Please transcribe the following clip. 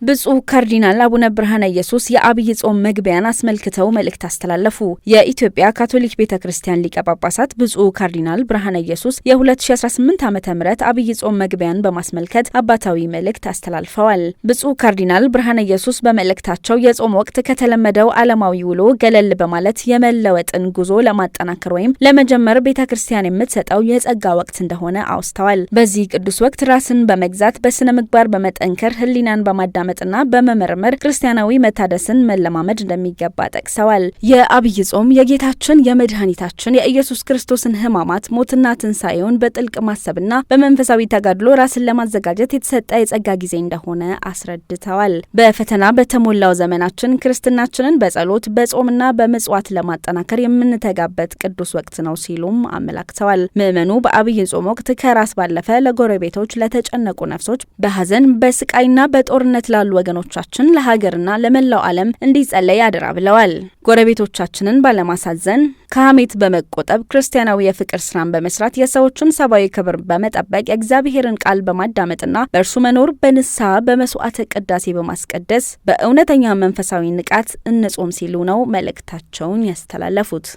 ብፁዕ ካርዲናል አቡነ ብርሃነ ኢየሱስ የአብይ ጾም መግቢያን አስመልክተው መልእክት አስተላለፉ። የኢትዮጵያ ካቶሊክ ቤተክርስቲያን ሊቀ ጳጳሳት ብፁዕ ካርዲናል ብርሃነ ኢየሱስ የ2018 ዓ.ም አብይ ጾም መግቢያን በማስመልከት አባታዊ መልእክት አስተላልፈዋል። ብፁዕ ካርዲናል ብርሃነ ኢየሱስ በመልእክታቸው የጾም ወቅት ከተለመደው ዓለማዊ ውሎ ገለል በማለት የመለወጥን ጉዞ ለማጠናከር ወይም ለመጀመር ቤተክርስቲያን የምትሰጠው የጸጋ ወቅት እንደሆነ አውስተዋል። በዚህ ቅዱስ ወቅት ራስን በመግዛት በስነ ምግባር በመጠንከር ህሊናን በማዳመጥ ና በመመርመር ክርስቲያናዊ መታደስን መለማመድ እንደሚገባ ጠቅሰዋል። የአብይ ጾም የጌታችን የመድኃኒታችን የኢየሱስ ክርስቶስን ሕማማት ሞትና ትንሣኤውን በጥልቅ ማሰብና በመንፈሳዊ ተጋድሎ ራስን ለማዘጋጀት የተሰጠ የጸጋ ጊዜ እንደሆነ አስረድተዋል። በፈተና በተሞላው ዘመናችን ክርስትናችንን በጸሎት በጾምና በምጽዋት ለማጠናከር የምንተጋበት ቅዱስ ወቅት ነው ሲሉም አመላክተዋል። ምዕመኑ በአብይ ጾም ወቅት ከራስ ባለፈ ለጎረቤቶች፣ ለተጨነቁ ነፍሶች፣ በሐዘን በስቃይና በጦርነት ላሉ ወገኖቻችን ለሀገርና ለመላው ዓለም እንዲጸለይ አደራ ብለዋል። ጎረቤቶቻችንን ባለማሳዘን ከሐሜት በመቆጠብ ክርስቲያናዊ የፍቅር ስራን በመስራት የሰዎችን ሰብአዊ ክብር በመጠበቅ የእግዚአብሔርን ቃል በማዳመጥና በእርሱ መኖር በንስሐ በመስዋዕተ ቅዳሴ በማስቀደስ በእውነተኛ መንፈሳዊ ንቃት እንጾም ሲሉ ነው መልእክታቸውን ያስተላለፉት።